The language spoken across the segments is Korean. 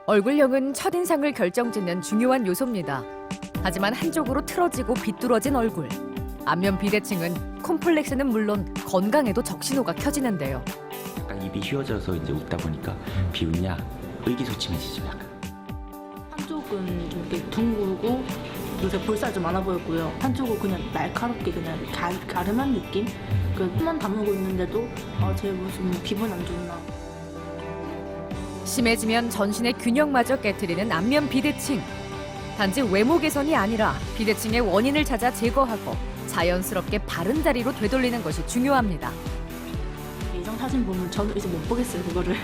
얼굴형은 첫인상을 결정짓는 중요한 요소입니다. 하지만 한쪽으로 틀어지고 비뚤어진 얼굴. 안면 비대칭은 콤플렉스는 물론 건강에도 적신호가 켜지는데요. 약간 입이 휘어져서 이제 웃다 보니까 비웃냐 의기소침해지죠. 약간. 한쪽은 좀 이렇게 둥글고 요새 볼살 좀 많아 보였고요. 한쪽은 그냥 날카롭게 그냥 가름한 느낌? 그 코만 다물고 있는데도 제 무슨 기분 안 좋나. 심해지면 전신의 균형마저 깨트리는 안면 비대칭. 단지 외모 개선이 아니라 비대칭의 원인을 찾아 제거하고 자연스럽게 바른 자리로 되돌리는 것이 중요합니다. 예전 사진 보면 저는 이제 못 보겠어요, 그거를.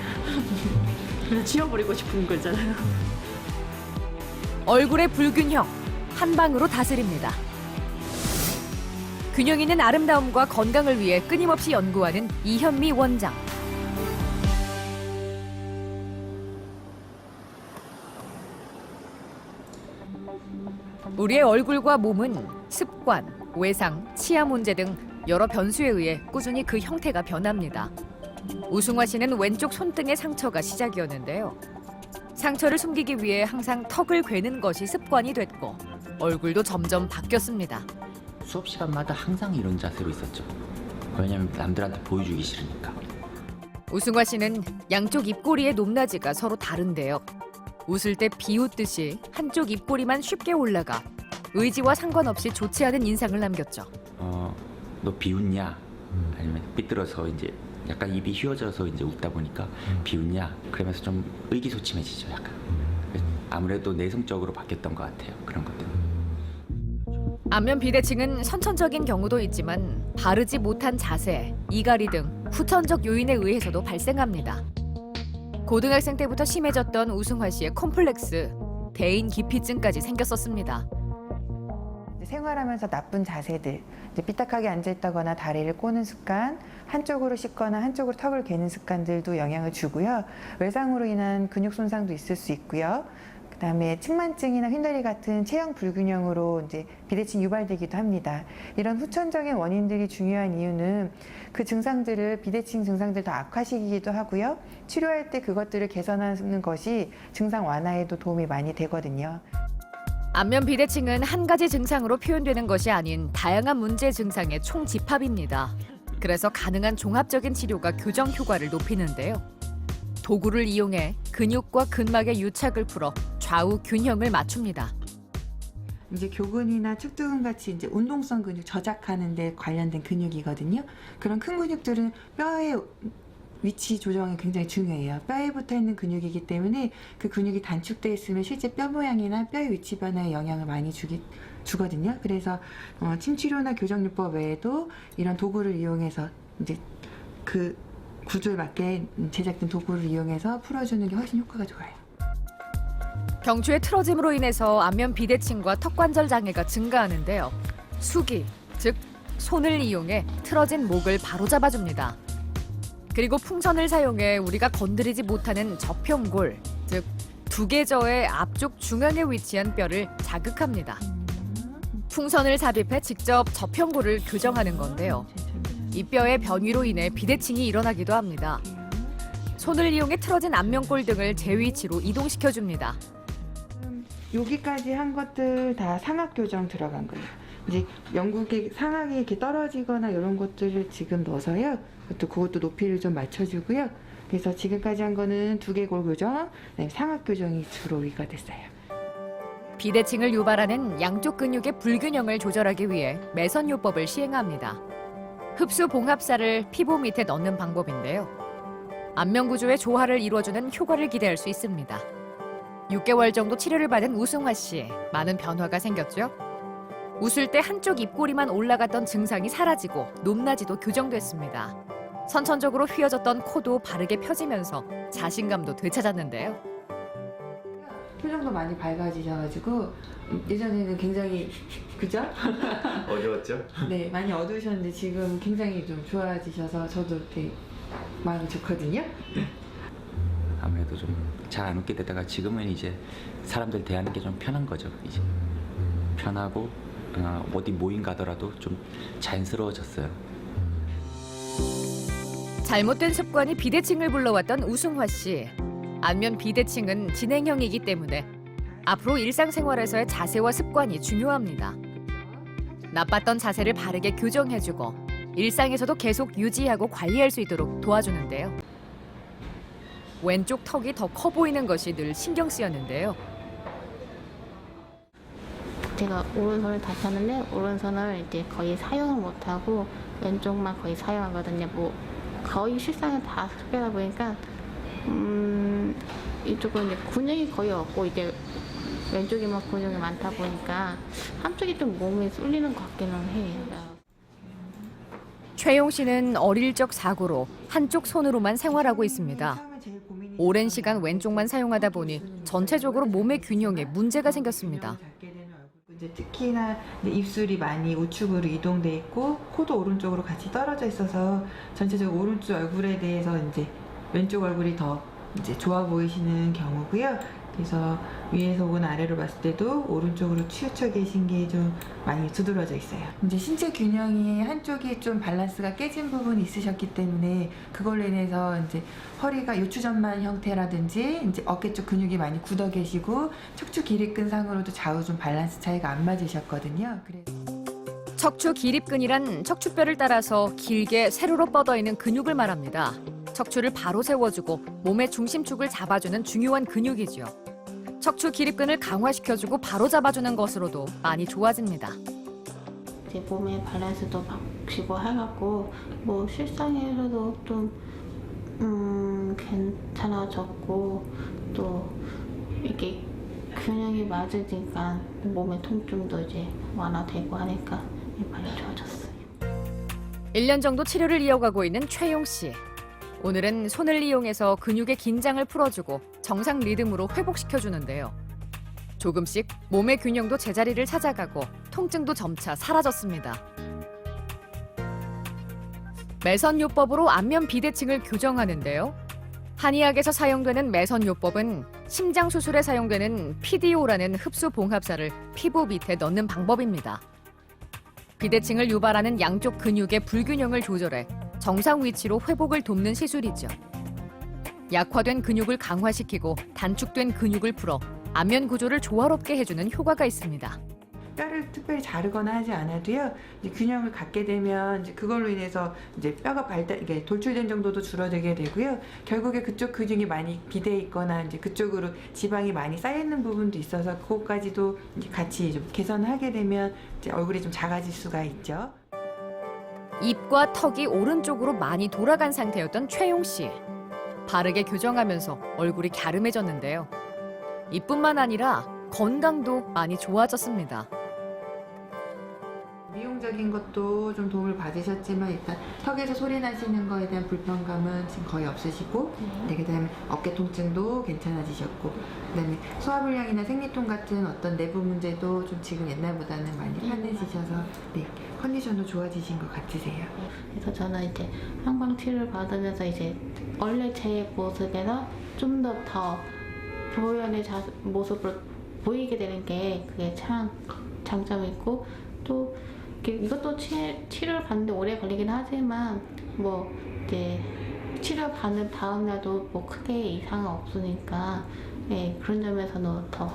그래서 지워버리고 싶은 거 있잖아요. 얼굴의 불균형, 한 방으로 다스립니다. 균형 있는 아름다움과 건강을 위해 끊임없이 연구하는 이현미 원장. 우리의 얼굴과 몸은 습관, 외상, 치아 문제 등 여러 변수에 의해 꾸준히 그 형태가 변합니다. 우승화 씨는 왼쪽 손등의 상처가 시작이었는데요. 상처를 숨기기 위해 항상 턱을 괴는 것이 습관이 됐고 얼굴도 점점 바뀌었습니다. 수업 시간마다 항상 이런 자세로 있었죠. 왜냐면 남들한테 보여주기 싫으니까. 우승화 씨는 양쪽 입꼬리의 높낮이가 서로 다른데요. 웃을 때 비웃듯이 한쪽 입꼬리만 쉽게 올라가 의지와 상관없이 좋지 않은 인상을 남겼죠. 너 비웃냐? 아니면 삐뚤어서 이제 약간 입이 휘어져서 이제 웃다 보니까 비웃냐? 그러면서 좀 의기소침해지죠. 약간. 아무래도 내성적으로 바뀌었던 것 같아요. 그런 것들은. 안면 비대칭은 선천적인 경우도 있지만 바르지 못한 자세, 이갈이 등 후천적 요인에 의해서도 발생합니다. 고등학생 때부터 심해졌던 우승화 씨의 콤플렉스, 대인 기피증까지 생겼었습니다. 생활하면서 나쁜 자세들, 삐딱하게 앉아있다거나 다리를 꼬는 습관, 한쪽으로 씻거나 한쪽으로 턱을 괴는 습관들도 영향을 주고요. 외상으로 인한 근육 손상도 있을 수 있고요. 그다음에 측만증이나 휜다리 같은 체형 불균형으로 이제 비대칭 유발되기도 합니다. 이런 후천적인 원인들이 중요한 이유는 그 증상들을 비대칭 증상들 더 악화시키기도 하고요. 치료할 때 그것들을 개선하는 것이 증상 완화에도 도움이 많이 되거든요. 안면 비대칭은 한 가지 증상으로 표현되는 것이 아닌 다양한 문제 증상의 총집합입니다. 그래서 가능한 종합적인 치료가 교정 효과를 높이는데요. 도구를 이용해 근육과 근막의 유착을 풀어 좌우 균형을 맞춥니다. 이제 교근이나 축두근 같이 이제 운동성 근육 저작하는 데 관련된 근육이거든요. 그런 큰 근육들은 뼈의 위치 조정이 굉장히 중요해요. 뼈에 붙어 있는 근육이기 때문에 그 근육이 단축되어 있으면 실제 뼈 모양이나 뼈의 위치 변화에 영향을 많이 주거든요. 그래서 침치료나 교정요법 외에도 이런 도구를 이용해서 이제 그 구조에 맞게 제작된 도구를 이용해서 풀어주는 게 훨씬 효과가 좋아요. 경추의 틀어짐으로 인해서 안면 비대칭과 턱관절 장애가 증가하는데요. 수기, 즉 손을 이용해 틀어진 목을 바로잡아줍니다. 그리고 풍선을 사용해 우리가 건드리지 못하는 저평골, 즉 두개저의 앞쪽 중앙에 위치한 뼈를 자극합니다. 풍선을 삽입해 직접 저평골을 교정하는 건데요. 이 뼈의 변위로 인해 비대칭이 일어나기도 합니다. 손을 이용해 틀어진 안면골 등을 제 위치로 이동시켜줍니다. 여기까지 한 것들 다 상악 교정 들어간 거예요. 이제 영국의 상악이 이렇게 떨어지거나 이런 것들을 지금 넣어서요. 그것도 높이를 좀 맞춰주고요. 그래서 지금까지 한 거는 두개골 교정, 그다음에 상악 교정이 주로 위가 됐어요. 비대칭을 유발하는 양쪽 근육의 불균형을 조절하기 위해 매선요법을 시행합니다. 흡수 봉합살을 피부 밑에 넣는 방법인데요. 안면 구조의 조화를 이루어주는 효과를 기대할 수 있습니다. 6개월 정도 치료를 받은 우승화 씨, 많은 변화가 생겼죠? 웃을 때 한쪽 입꼬리만 올라갔던 증상이 사라지고 높낮이도 교정됐습니다. 선천적으로 휘어졌던 코도 바르게 펴지면서 자신감도 되찾았는데요. 표정도 많이 밝아지셔가지고 예전에는 굉장히 그죠? 어려웠죠? 네, 많이 어두우셨는데 지금 굉장히 좀 좋아지셔서 저도 되게 마음이 좋거든요. 아무래도 좀 잘 안 웃게 되다가 지금은 이제 사람들 대하는 게 좀 편한 거죠. 이제 편하고 어디 모임 가더라도 좀 자연스러워졌어요. 잘못된 습관이 비대칭을 불러왔던 우승화 씨. 안면 비대칭은 진행형이기 때문에 앞으로 일상생활에서의 자세와 습관이 중요합니다. 나빴던 자세를 바르게 교정해주고 일상에서도 계속 유지하고 관리할 수 있도록 도와주는데요. 왼쪽 턱이 더 커 보이는 것이 늘 신경 쓰였는데요. 제가 오른손을 다쳤는데 오른손을 이제 거의 사용을 못하고 왼쪽만 거의 사용하거든요. 뭐 거의 실상을 다 하다 보니까 이쪽은 이제 근육이 거의 없고 이제 왼쪽에만 근육이 많다 보니까 한쪽이 좀 몸에 쏠리는 것 같기는 해요. 최용 씨는 어릴 적 사고로 한쪽 손으로만 생활하고 있습니다. 오랜 시간 왼쪽만 사용하다 보니 전체적으로 몸의 균형에 문제가 생겼습니다. 이제 특히나 이제 입술이 많이 우측으로 이동돼 있고 코도 오른쪽으로 같이 떨어져 있어서 전체적으로 오른쪽 얼굴에 대해서 이제 왼쪽 얼굴이 더 이제 좋아 보이시는 경우고요. 그래서 위에서 보거나 아래로 봤을 때도 오른쪽으로 치우쳐 계신 게 좀 많이 두드러져 있어요. 이제 신체 균형이 한쪽이 좀 밸런스가 깨진 부분이 있으셨기 때문에 그걸로 인해서 이제 허리가 요추전만 형태라든지 이제 어깨 쪽 근육이 많이 굳어 계시고 척추 기립근 상으로도 좌우 좀 밸런스 차이가 안 맞으셨거든요. 그래서 척추 기립근이란 척추뼈를 따라서 길게 세로로 뻗어 있는 근육을 말합니다. 척추를 바로 세워주고 몸의 중심축을 잡아주는 중요한 근육이죠. 척추 기립근을 강화시켜주고 바로 잡아주는 것으로도 많이 좋아집니다. 제 몸의 밸런스도 바뀌고 해갖고 뭐 실상에서도 좀 괜찮아졌고 또 이게 균형이 맞으니까 몸의 통증도 이제 완화되고 하니까 많이 좋아졌어요. 1년 정도 치료를 이어가고 있는 최용 씨. 오늘은 손을 이용해서 근육의 긴장을 풀어주고 정상 리듬으로 회복시켜주는데요. 조금씩 몸의 균형도 제자리를 찾아가고 통증도 점차 사라졌습니다. 매선요법으로 안면 비대칭을 교정하는데요. 한의학에서 사용되는 매선요법은 심장 수술에 사용되는 PDO라는 흡수 봉합사를 피부 밑에 넣는 방법입니다. 비대칭을 유발하는 양쪽 근육의 불균형을 조절해 정상 위치로 회복을 돕는 시술이죠. 약화된 근육을 강화시키고 단축된 근육을 풀어 안면 구조를 조화롭게 해주는 효과가 있습니다. 뼈를 특별히 자르거나 하지 않아도요. 이제 균형을 갖게 되면 이제 그걸로 인해서 이제 뼈가 이게 돌출된 정도도 줄어들게 되고요. 결국에 그쪽 근육이 많이 비대 있거나 이제 그쪽으로 지방이 많이 쌓여 있는 부분도 있어서 그것까지도 이제 같이 좀 개선하게 되면 이제 얼굴이 좀 작아질 수가 있죠. 입과 턱이 오른쪽으로 많이 돌아간 상태였던 최용 씨. 바르게 교정하면서 얼굴이 갸름해졌는데요. 이뿐만 아니라 건강도 많이 좋아졌습니다. 미용적인 것도 좀 도움을 받으셨지만 일단 턱에서 소리 나시는 거에 대한 불편감은 지금 거의 없으시고 네, 그다음에 어깨 통증도 괜찮아지셨고 그다음에 소화불량이나 생리통 같은 어떤 내부 문제도 좀 지금 옛날보다는 많이 편해지셔서 네, 컨디션도 좋아지신 것 같으세요. 그래서 저는 이제 항방 치료를 받으면서 이제 원래 제 모습에서 좀 더 표현의 모습으로 보이게 되는 게 그게 참 장점이고 또 이것도 치료를 받는데 오래 걸리긴 하지만 뭐 이제 치료 받는 다음 날도 뭐 크게 이상은 없으니까 예, 그런 점에서는 더